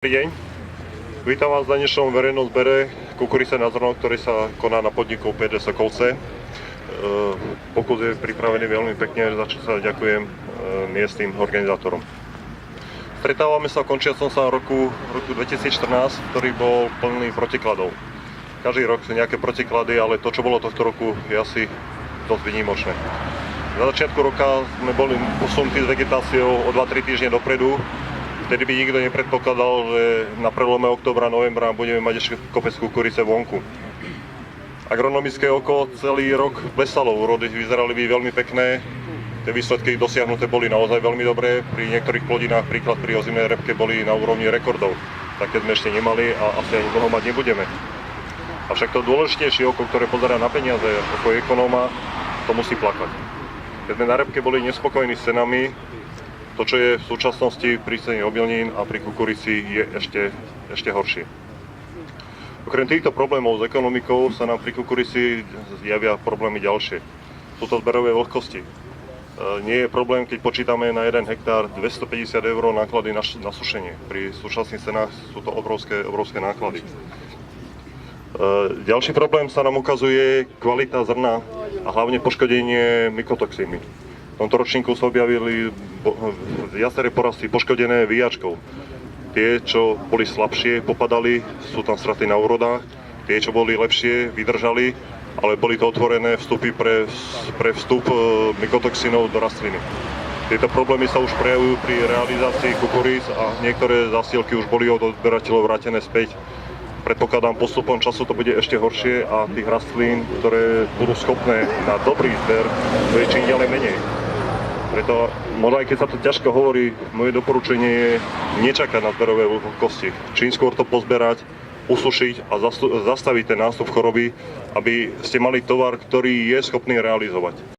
Dobrý deň. Vítam vás na dnešnom verejnom zbere kukurice na zrno, ktorý sa koná na podniku PD Sokolce. Pokus je pripravený veľmi pekne, za čo sa ďakujem miestnym organizátorom. Stretávame sa v končiacom sa roku 2014, ktorý bol plný protikladov. Každý rok sú nejaké protiklady, ale to, čo bolo tohto roku, je asi dosť výnimočné. Na začiatku roka sme boli posunutí s vegetáciou o 2-3 týždne dopredu. Vtedy by nikto nepredpokladal, že na prelome októbra, novembra budeme mať ešte kopec kukurice vonku. Agronomické oko celý rok plesalo, úrody vyzerali by veľmi pekné, tie výsledky dosiahnuté boli naozaj veľmi dobré, pri niektorých plodinách, príklad pri ozimnej repke, boli na úrovni rekordov. Také sme ešte nemali a asi ani dlho mať nebudeme. Avšak to dôležitejšie oko, ktoré pozerá na peniaze, ako ekonóma, to musí plakať. Keď sme na repke boli nespokojní s cenami, to, čo je v súčasnosti pri cene obilnín a pri kukurici, je ešte horšie. Okrem týchto problémov s ekonomikou sa nám pri kukurici zjavia problémy ďalšie. Sú to zberové vlhkosti. Nie je problém, keď počítame na 1 hektár 250 € náklady na sušenie. Pri súčasných cenách sú to obrovské náklady. Ďalší problém sa nám ukazuje kvalita zrna a hlavne poškodenie mykotoxínmi. V tomto ročníku sa objavili viaceré porasty poškodené výjačkou. Tie, čo boli slabšie, popadali, sú tam straty na úrodách. Tie, čo boli lepšie, vydržali, ale boli to otvorené vstupy pre vstup mykotoxínov do rastliny. Tieto problémy sa už prejavujú pri realizácii kukuríc a niektoré zásielky už boli od odberateľov vrátené späť. Predpokladám, postupom času to bude ešte horšie a tých rastlín, ktoré budú schopné na dobrý zber, to je čím ďalej menej. Preto, možno aj keď sa to ťažko hovorí, moje doporučenie je nečakať na zberové vlhkosti. Čím skôr to pozberať, usušiť a zastaviť ten nástup choroby, aby ste mali tovar, ktorý je schopný realizovať.